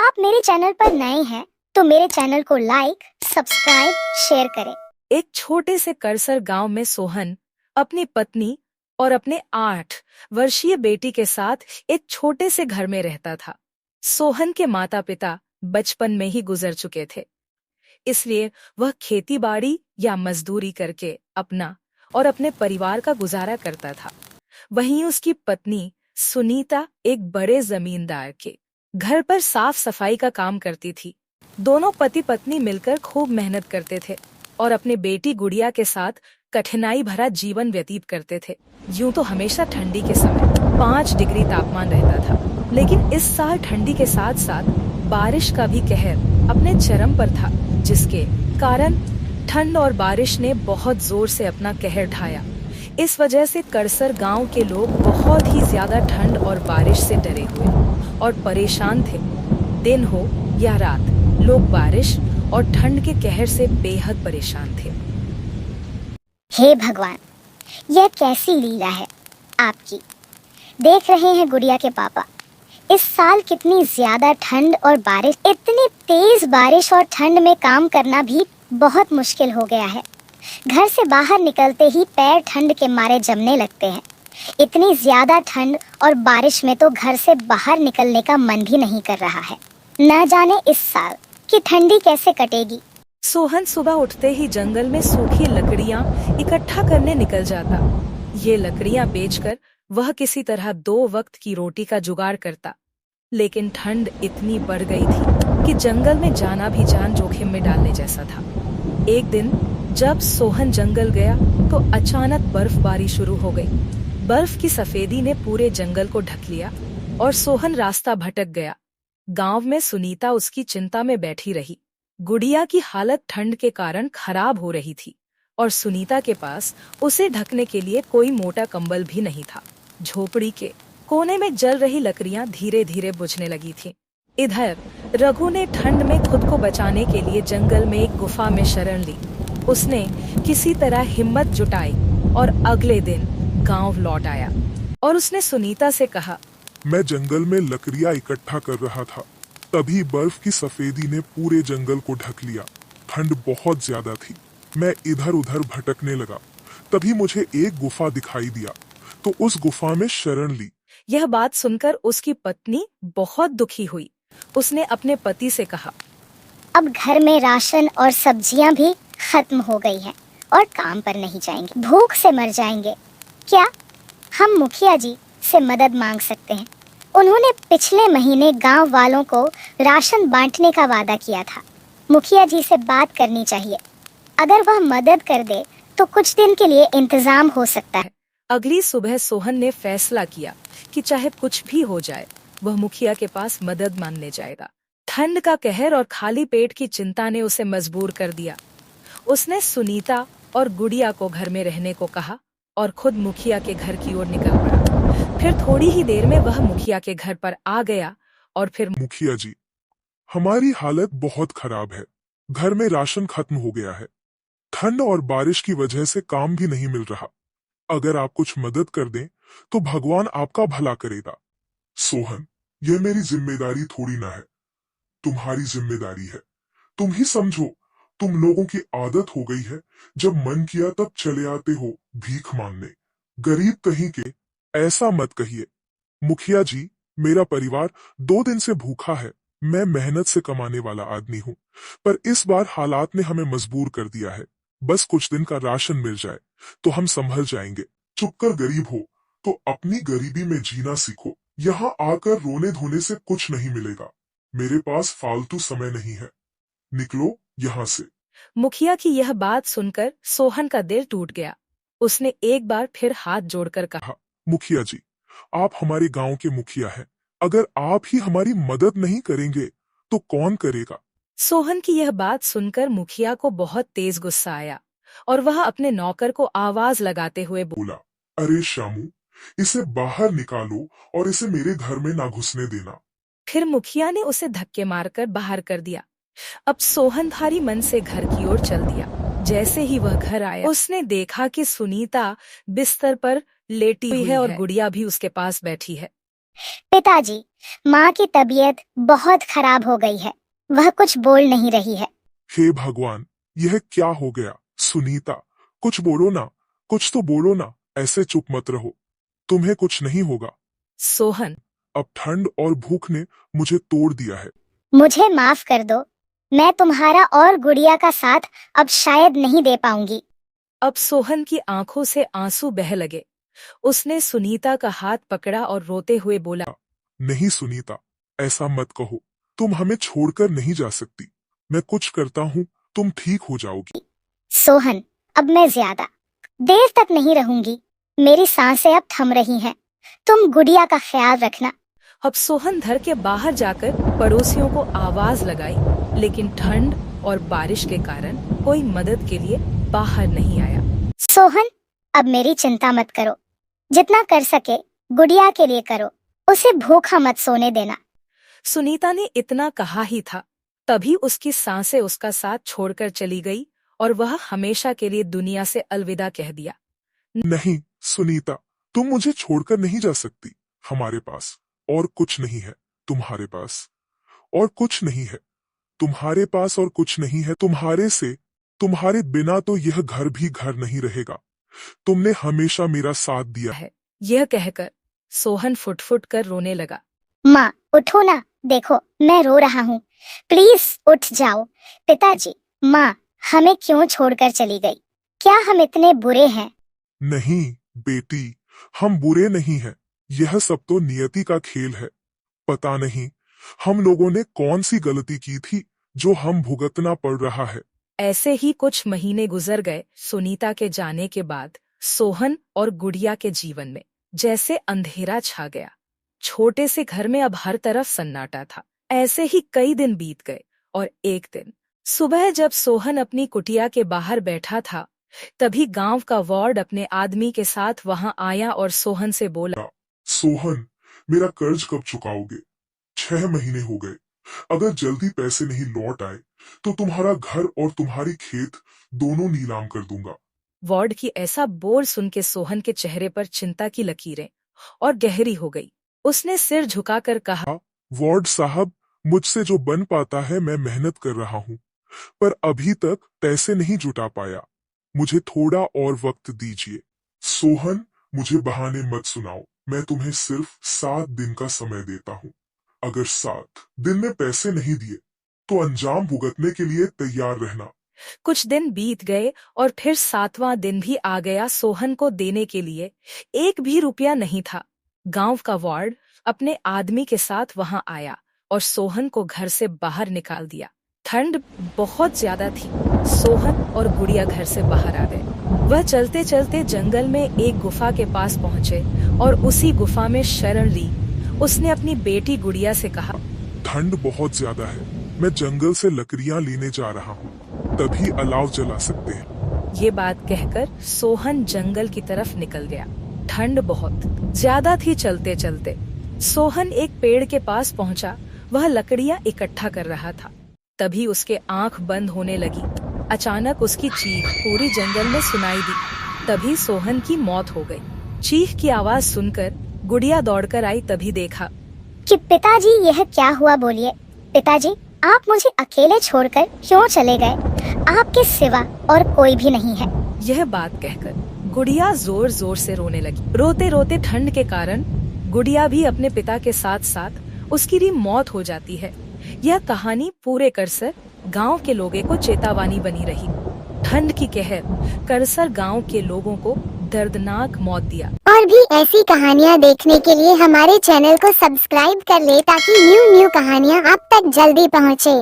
आप मेरे चैनल पर नए हैं तो मेरे चैनल को लाइक, सब्सक्राइब, शेयर करें। एक छोटे से करसर गांव में सोहन अपनी पत्नी और अपने 8 वर्षीय बेटी के साथ एक छोटे से घर में रहता था। सोहन के माता पिता बचपन में ही गुजर चुके थे, इसलिए वह खेती बाड़ी या मजदूरी करके अपना और अपने परिवार का गुजारा करता था। वहीं उसकी पत्नी सुनीता एक बड़े जमींदार के घर पर साफ सफाई का काम करती थी। दोनों पति पत्नी मिलकर खूब मेहनत करते थे और अपने बेटी गुड़िया के साथ कठिनाई भरा जीवन व्यतीत करते थे। यूं तो हमेशा ठंडी के समय 5 डिग्री तापमान रहता था, लेकिन इस साल ठंडी के साथ साथ बारिश का भी कहर अपने चरम पर था, जिसके कारण ठंड और बारिश ने बहुत जोर से अपना कहर ढाया। इस वजह से करसर गांव के लोग बहुत ही ज्यादा ठंड और बारिश से डरे हुए और परेशान थे। दिन हो या रात, लोग बारिश और ठंड के कहर से बेहद परेशान थे। हे भगवान, यह कैसी लीला है आपकी। देख रहे हैं गुड़िया के पापा, इस साल कितनी ज्यादा ठंड और बारिश। इतनी तेज बारिश और ठंड में काम करना भी बहुत मुश्किल हो गया है। घर से बाहर निकलते ही पैर ठंड के मारे जमने लगते हैं। इतनी ज्यादा ठंड और बारिश में तो घर से बाहर निकलने का मन भी नहीं कर रहा है। न जाने इस साल की ठंडी कैसे कटेगी। सोहन सुबह उठते ही जंगल में सूखी लकड़ियां इकट्ठा करने निकल जाता। ये लकड़ियां बेचकर वह किसी तरह 2 वक्त की रोटी का जुगाड़ करता। लेकिन ठंड इतनी बढ़ गई थी कि जंगल में जाना भी जान जोखिम में डालने जैसा था। एक दिन जब सोहन जंगल गया तो अचानक बर्फबारी शुरू हो गई। बर्फ की सफेदी ने पूरे जंगल को ढक लिया और सोहन रास्ता भटक गया। गांव में सुनीता उसकी चिंता में बैठी रही। गुड़िया की हालत ठंड के कारण खराब हो रही थी और सुनीता के पास उसे ढकने के लिए कोई मोटा कंबल भी नहीं था। झोपड़ी के कोने में जल रही लकड़ियां धीरे धीरे बुझने लगी थीं। इधर रघु ने ठंड में खुद को बचाने के लिए जंगल में एक गुफा में शरण ली। उसने किसी तरह हिम्मत जुटाई और अगले दिन गांव लौट आया और उसने सुनीता से कहा, मैं जंगल में लकड़ियां इकट्ठा कर रहा था, तभी बर्फ की सफेदी ने पूरे जंगल को ढक लिया। ठंड बहुत ज्यादा थी। मैं इधर उधर भटकने लगा, तभी मुझे एक गुफा दिखाई दिया, तो उस गुफा में शरण ली। यह बात सुनकर उसकी पत्नी बहुत दुखी हुई। उसने अपने पति से कहा, अब घर में राशन और सब्जियां भी खत्म हो गई हैं और काम पर नहीं जाएंगे, भूख से मर जाएंगे। क्या हम मुखिया जी से मदद मांग सकते हैं? उन्होंने पिछले महीने गांव वालों को राशन बांटने का वादा किया था। मुखिया जी से बात करनी चाहिए। अगर वह मदद कर दे तो कुछ दिन के लिए इंतजाम हो सकता है। अगली सुबह सोहन ने फैसला किया कि चाहे कुछ भी हो जाए, वह मुखिया के पास मदद मांगने जाएगा। ठंड का कहर और खाली पेट की चिंता ने उसे मजबूर कर दिया। उसने सुनीता और गुड़िया को घर में रहने को कहा और खुद मुखिया के घर की ओर निकल पड़ा। फिर थोड़ी ही देर में वह मुखिया के घर पर आ गया और फिर, मुखिया जी, हमारी हालत बहुत खराब है। घर में राशन खत्म हो गया है। ठंड और बारिश की वजह से काम भी नहीं मिल रहा। अगर आप कुछ मदद कर दें तो भगवान आपका भला करेगा। सोहन, यह मेरी जिम्मेदारी थोड़ी ना है, तुम्हारी जिम्मेदारी है। तुम ही समझो, तुम लोगों की आदत हो गई है, जब मन किया तब चले आते हो भीख मांगने। गरीब कहीं के, ऐसा मत कहिए। मुखिया जी, मेरा परिवार 2 दिन से भूखा है। मैं मेहनत से कमाने वाला आदमी हूँ, पर इस बार हालात ने हमें मजबूर कर दिया है। बस कुछ दिन का राशन मिल जाए तो हम संभल जाएंगे। चुपकर गरीब हो तो अपनी गरीबी में जीना सीखो। यहाँ आकर रोने धोने से कुछ नहीं मिलेगा। मेरे पास फालतू समय नहीं है, निकलो यहाँ से। मुखिया की यह बात सुनकर सोहन का दिल टूट गया। उसने एक बार फिर हाथ जोड़कर कहा, मुखिया जी, आप हमारे गांव के मुखिया हैं। अगर आप ही हमारी मदद नहीं करेंगे तो कौन करेगा? सोहन की यह बात सुनकर मुखिया को बहुत तेज गुस्सा आया और वह अपने नौकर को आवाज लगाते हुए बोला, अरे शामू, इसे बाहर निकालो और इसे मेरे घर में ना घुसने देना। फिर मुखिया ने उसे धक्के मारकर बाहर कर दिया। अब सोहन भारी मन से घर की ओर चल दिया। जैसे ही वह घर आया, उसने देखा कि सुनीता बिस्तर पर लेटी हुई है और गुड़िया भी उसके पास बैठी है। पिताजी, माँ की तबीयत बहुत खराब हो गई है, वह कुछ बोल नहीं रही है। हे भगवान, यह क्या हो गया? सुनीता, कुछ बोलो ना, कुछ तो बोलो ना, ऐसे चुप मत रहो, तुम्हें कुछ नहीं होगा। सोहन, अब ठंड और भूख ने मुझे तोड़ दिया है। मुझे माफ कर दो, मैं तुम्हारा और गुड़िया का साथ अब शायद नहीं दे पाऊंगी। अब सोहन की आंखों से आंसू बह लगे। उसने सुनीता का हाथ पकड़ा और रोते हुए बोला, नहीं सुनीता, ऐसा मत कहो, तुम हमें छोड़कर नहीं जा सकती। मैं कुछ करता हूँ, तुम ठीक हो जाओगी। सोहन, अब मैं ज्यादा देर तक नहीं रहूंगी, मेरी सांसें अब थम रही हैं। तुम गुड़िया का ख्याल रखना। अब सोहन घर के बाहर जाकर पड़ोसियों को आवाज लगाई, लेकिन ठंड और बारिश के कारण कोई मदद के लिए बाहर नहीं आया। सोहन, अब मेरी चिंता मत करो, जितना कर सके गुड़िया के लिए करो, उसे भूखा मत सोने देना। सुनीता ने इतना कहा ही था, तभी उसकी सांसें उसका साथ छोड़कर चली गई और वह हमेशा के लिए दुनिया से अलविदा कह दिया। नहीं सुनीता, तुम मुझे छोड़कर नहीं जा सकती। हमारे पास और कुछ नहीं है, तुम्हारे पास और कुछ नहीं है, तुम्हारे पास और कुछ नहीं है। तुम्हारे बिना तो यह घर भी घर नहीं रहेगा। तुमने हमेशा मेरा साथ दिया है। है यह कहकर सोहन फुट-फुट कर रोने लगा। माँ, उठो ना, देखो मैं रो रहा हूँ, प्लीज उठ जाओ। पिताजी, माँ हमें क्यों छोड़कर चली गई? क्या हम इतने बुरे हैं? नहीं बेटी, हम बुरे नहीं हैं, यह सब तो नियति का खेल है। पता नहीं हम लोगों ने कौन सी गलती की थी जो हम भुगतना पड़ रहा है। ऐसे ही कुछ महीने गुजर गए। सुनीता के जाने के बाद सोहन और गुड़िया के जीवन में जैसे अंधेरा छा गया। छोटे से घर में अब हर तरफ सन्नाटा था। ऐसे ही कई दिन बीत गए और एक दिन सुबह जब सोहन अपनी कुटिया के बाहर बैठा था, तभी गांव का वार्ड अपने आदमी के साथ वहां आया और सोहन से बोला, सोहन, मेरा कर्ज कब चुकाओगे? 6 महीने हो गए। अगर जल्दी पैसे नहीं लौट आए तो तुम्हारा घर और तुम्हारी खेत दोनों नीलाम कर दूंगा। वार्ड की ऐसा बोल सुन के सोहन के चेहरे पर चिंता की लकीरें और गहरी हो गई। उसने सिर झुकाकर कहा, वार्ड साहब, मुझसे जो बन पाता है मैं मेहनत कर रहा हूँ, पर अभी तक पैसे नहीं जुटा पाया। मुझे थोड़ा और वक्त दीजिए। सोहन, मुझे बहाने मत सुनाओ, मैं तुम्हें सिर्फ 7 दिन का समय देता हूँ। अगर 7 दिन में पैसे नहीं दिए तो अंजाम भुगतने के लिए तैयार रहना। कुछ दिन बीत गए और फिर 7वां दिन भी आ गया। सोहन को देने के लिए एक भी रुपया नहीं था। गांव का वार्ड अपने आदमी के साथ वहां आया और सोहन को घर से बाहर निकाल दिया। ठंड बहुत ज्यादा थी। सोहन और गुड़िया घर से बाहर आ गए। वह चलते चलते जंगल में एक गुफा के पास पहुंचे और उसी गुफा में शरण ली। उसने अपनी बेटी गुड़िया से कहा, ठंड बहुत ज्यादा है, मैं जंगल से लकड़ियां लेने जा रहा हूँ, तभी अलाव जला सकते हैं। ये बात कहकर सोहन जंगल की तरफ निकल गया। ठंड बहुत ज्यादा थी। चलते चलते सोहन एक पेड़ के पास पहुंचा। वह लकड़ियां इकट्ठा कर रहा था। तभी उसके आंख बंद होने लगी। अचानक उसकी चीख पूरी जंगल में सुनाई दी। तभी सोहन की मौत हो गई। चीख की आवाज सुनकर गुड़िया दौड़कर आई। तभी देखा कि पिताजी, यह क्या हुआ? बोलिए पिताजी, आप मुझे अकेले छोड़कर क्यों चले गए? आपके सिवा और कोई भी नहीं है। यह बात कहकर गुड़िया जोर जोर से रोने लगी। रोते रोते ठंड के कारण गुड़िया भी अपने पिता के साथ साथ उसकी भी मौत हो जाती है। यह कहानी पूरे करसर गांव के लोगों को चेतावनी बनी रही। ठंड की कहर करसर गांव के लोगों को दर्दनाक मौत दिया। और भी ऐसी कहानियाँ देखने के लिए हमारे चैनल को सब्सक्राइब कर ले ताकि न्यू कहानियाँ आप तक जल्दी पहुँचे।